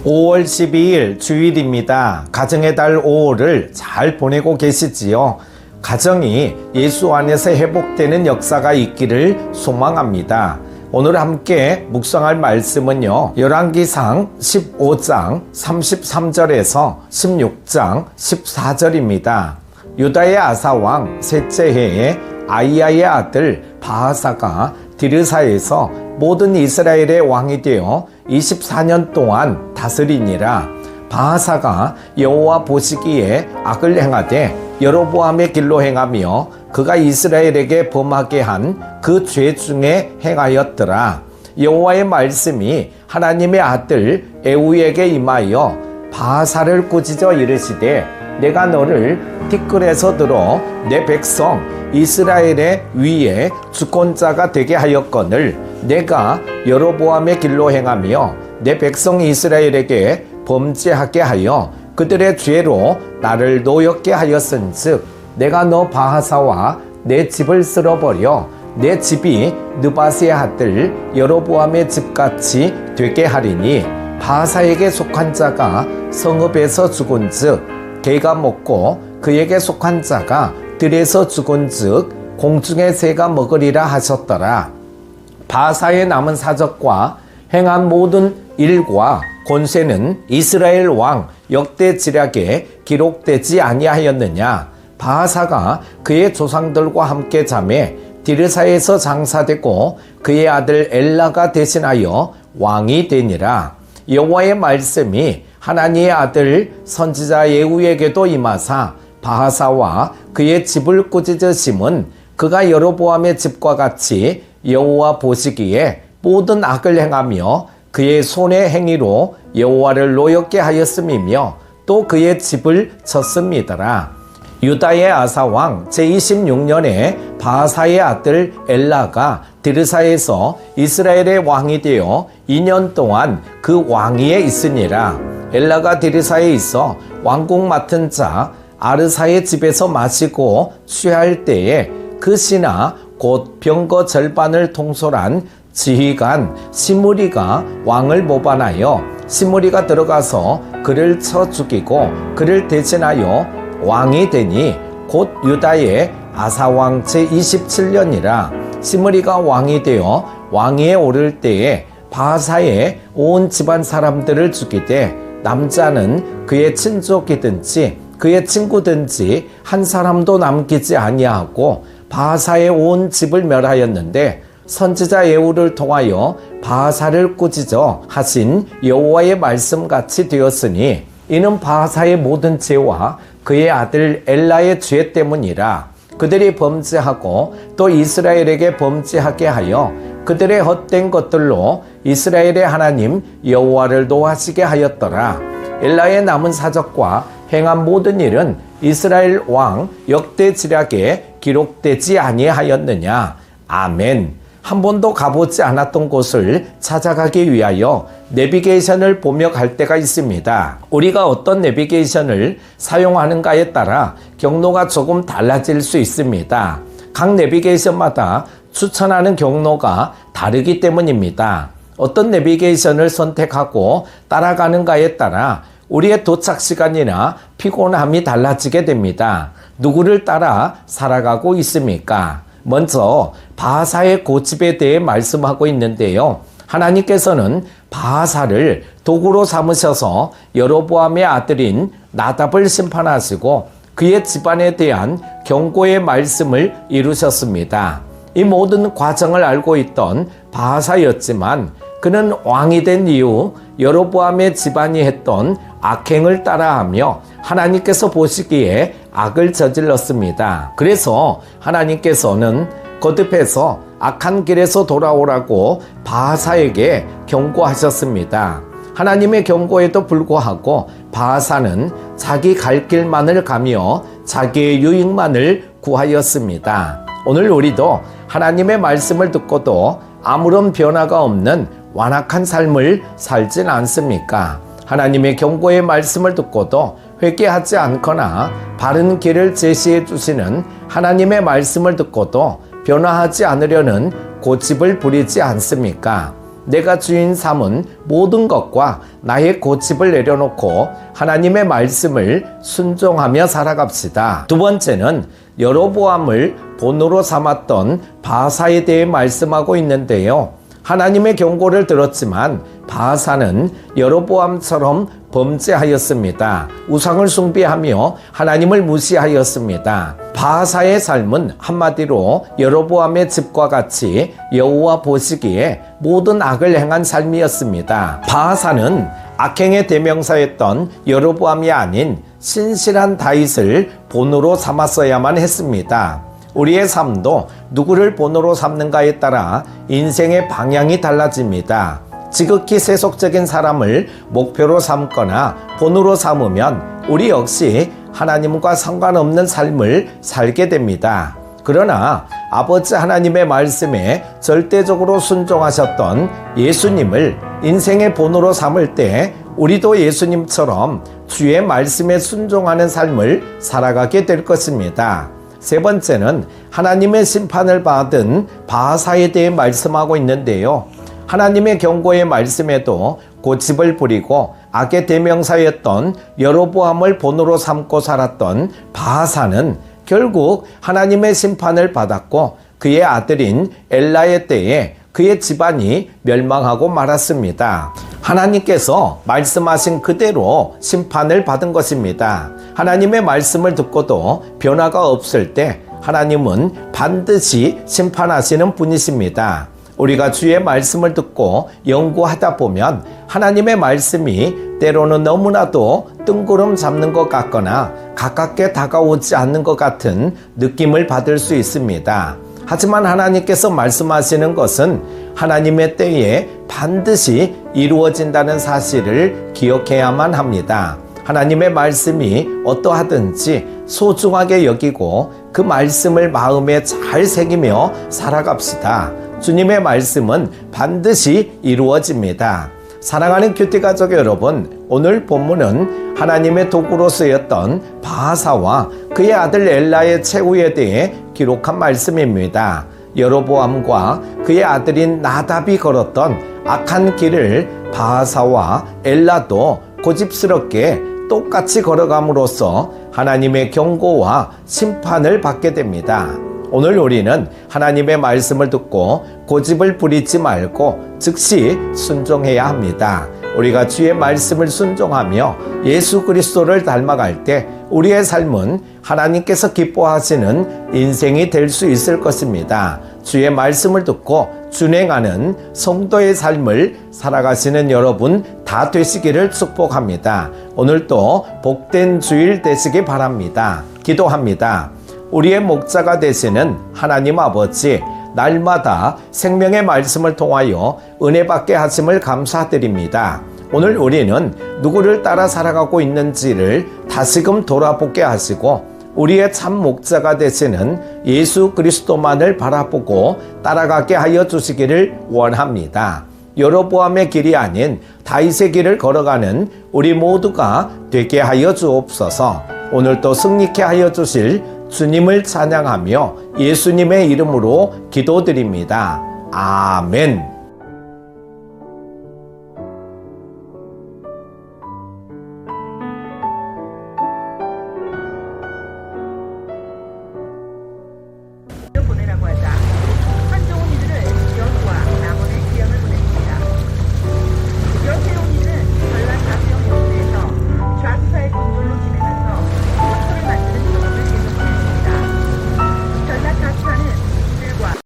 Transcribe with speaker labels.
Speaker 1: 5월 12일 주일입니다. 가정의 달 5월을 잘 보내고 계시지요? 가정이 예수 안에서 회복되는 역사가 있기를 소망합니다. 오늘 함께 묵상할 말씀은요, 열왕기상 15장 33절에서 16장 14절입니다. 유다의 아사왕 셋째 해에 아이야의 아들 바하사가 디르사에서 모든 이스라엘의 왕이 되어 24년 동안 다스리니라. 바하사가 여호와 보시기에 악을 행하되 여로보암의 길로 행하며 그가 이스라엘에게 범하게 한 그 죄 중에 행하였더라. 여호와의 말씀이 하나님의 아들 에후에게 임하여 바하사를 꾸짖어 이르시되 내가 너를 티끌에서 들어 내 백성 이스라엘의 위에 주권자가 되게 하였거늘 내가 여로보암의 길로 행하며 내 백성 이스라엘에게 범죄하게 하여 그들의 죄로 나를 노엽게 하였은즉 내가 너 바하사와 내 집을 쓸어버려 내 집이 느바스의 아들 여로보암의 집같이 되게 하리니 바하사에게 속한 자가 성읍에서 죽은즉 개가 먹고 그에게 속한 자가 들에서 죽은즉 공중의 새가 먹으리라 하셨더라. 바하사의 남은 사적과 행한 모든 일과 권세는 이스라엘 왕 역대지략에 기록되지 아니하였느냐. 바하사가 그의 조상들과 함께 잠에 디르사에서 장사되고 그의 아들 엘라가 대신하여 왕이 되니라. 여호와의 말씀이 하나니의 아들 선지자 예후에게도 임하사 바하사와 그의 집을 꾸짖으심은 그가 여로보암의 집과 같이 여호와 보시기에 모든 악을 행하며 그의 손의 행위로 여호와를 노엽게 하였음이며 또 그의 집을 쳤음이더라. 유다의 아사왕 제26년에 바하사의 아들 엘라가 디르사에서 이스라엘의 왕이 되어 2년 동안 그 왕위에 있으니라. 엘라가 디르사에 있어 왕궁 맡은 자 아르사의 집에서 마시고 취할 때에 그 신하 곧 병거 절반을 통솔한 지휘관 시므리가 왕을 모반하여 시므리가 들어가서 그를 쳐 죽이고 그를 대신하여 왕이 되니 곧 유다의 아사왕 제27년이라. 시므리가 왕이 되어 왕위에 오를 때에 바하사의 온 집안 사람들을 죽이되 남자는 그의 친족이든지 그의 친구든지 한 사람도 남기지 아니하고 바하사의 온 집을 멸하였는데 선지자 예후를 통하여 바하사를 꾸짖어 하신 여호와의 말씀같이 되었으니 이는 바하사의 모든 죄와 그의 아들 엘라의 죄 때문이라. 그들이 범죄하고 또 이스라엘에게 범죄하게 하여 그들의 헛된 것들로 이스라엘의 하나님 여호와를 노하시게 하였더라. 엘라의 남은 사적과 행한 모든 일은 이스라엘 왕 역대지략에 기록되지 아니하였느냐. 아멘. 한 번도 가보지 않았던 곳을 찾아가기 위하여 내비게이션을 보며 갈 때가 있습니다. 우리가 어떤 내비게이션을 사용하는가에 따라 경로가 조금 달라질 수 있습니다. 각 내비게이션마다 추천하는 경로가 다르기 때문입니다. 어떤 내비게이션을 선택하고 따라가는가에 따라 우리의 도착 시간이나 피곤함이 달라지게 됩니다. 누구를 따라 살아가고 있습니까? 먼저 바하사의 고집에 대해 말씀하고 있는데요. 하나님께서는 바하사를 도구로 삼으셔서 여로보암의 아들인 나답을 심판하시고 그의 집안에 대한 경고의 말씀을 이루셨습니다. 이 모든 과정을 알고 있던 바하사였지만 그는 왕이 된 이후 여로보암의 집안이 했던 악행을 따라하며 하나님께서 보시기에 악을 저질렀습니다. 그래서 하나님께서는 거듭해서 악한 길에서 돌아오라고 바하사에게 경고하셨습니다. 하나님의 경고에도 불구하고 바하사는 자기 갈 길만을 가며 자기의 유익만을 구하였습니다. 오늘 우리도 하나님의 말씀을 듣고도 아무런 변화가 없는 완악한 삶을 살진 않습니까? 하나님의 경고의 말씀을 듣고도 회개하지 않거나 바른 길을 제시해 주시는 하나님의 말씀을 듣고도 변화하지 않으려는 고집을 부리지 않습니까? 내가 주인 삼은 모든 것과 나의 고집을 내려놓고 하나님의 말씀을 순종하며 살아갑시다. 두 번째는 여로보암을 본으로 삼았던 바사에 대해 말씀하고 있는데요. 하나님의 경고를 들었지만 바사는 여로보암처럼 범죄하였습니다. 우상을 숭배하며 하나님을 무시하였습니다. 바사의 삶은 한마디로 여로보암의 집과 같이 여호와 보시기에 모든 악을 행한 삶이었습니다. 바사는 악행의 대명사였던 여로보암이 아닌 신실한 다윗을 본으로 삼았어야만 했습니다. 우리의 삶도 누구를 본으로 삼는가에 따라 인생의 방향이 달라집니다. 지극히 세속적인 사람을 목표로 삼거나 본으로 삼으면 우리 역시 하나님과 상관없는 삶을 살게 됩니다. 그러나 아버지 하나님의 말씀에 절대적으로 순종하셨던 예수님을 인생의 본으로 삼을 때 우리도 예수님처럼 주의 말씀에 순종하는 삶을 살아가게 될 것입니다. 세 번째는 하나님의 심판을 받은 바사에 대해 말씀하고 있는데요. 하나님의 경고의 말씀에도 고집을 부리고 악의 대명사였던 여로보암을 본으로 삼고 살았던 바사는 결국 하나님의 심판을 받았고 그의 아들인 엘라의 때에 그의 집안이 멸망하고 말았습니다. 하나님께서 말씀하신 그대로 심판을 받은 것입니다. 하나님의 말씀을 듣고도 변화가 없을 때 하나님은 반드시 심판하시는 분이십니다. 우리가 주의 말씀을 듣고 연구하다 보면 하나님의 말씀이 때로는 너무나도 뜬구름 잡는 것 같거나 가깝게 다가오지 않는 것 같은 느낌을 받을 수 있습니다. 하지만 하나님께서 말씀하시는 것은 하나님의 때에 반드시 이루어진다는 사실을 기억해야만 합니다. 하나님의 말씀이 어떠하든지 소중하게 여기고 그 말씀을 마음에 잘 새기며 살아갑시다. 주님의 말씀은 반드시 이루어집니다. 사랑하는 큐티 가족 여러분, 오늘 본문은 하나님의 도구로 쓰였던 바사와 그의 아들 엘라의 최후에 대해 기록한 말씀입니다. 여로보암과 그의 아들인 나답이 걸었던 악한 길을 바사와 엘라도 고집스럽게 똑같이 걸어감으로써 하나님의 경고와 심판을 받게 됩니다. 오늘 우리는 하나님의 말씀을 듣고 고집을 부리지 말고 즉시 순종해야 합니다. 우리가 주의 말씀을 순종하며 예수 그리스도를 닮아갈 때 우리의 삶은 하나님께서 기뻐하시는 인생이 될 수 있을 것입니다. 주의 말씀을 듣고 준행하는 성도의 삶을 살아가시는 여러분 다 되시기를 축복합니다. 오늘도 복된 주일 되시기 바랍니다. 기도합니다. 우리의 목자가 되시는 하나님 아버지, 날마다 생명의 말씀을 통하여 은혜 받게 하심을 감사드립니다. 오늘 우리는 누구를 따라 살아가고 있는지를 다시금 돌아보게 하시고 우리의 참 목자가 되시는 예수 그리스도만을 바라보고 따라가게 하여 주시기를 원합니다. 여로보암의 길이 아닌 다윗의 길을 걸어가는 우리 모두가 되게 하여 주옵소서. 오늘도 승리케 하여 주실 주님을 찬양하며 예수님의 이름으로 기도드립니다. 아멘.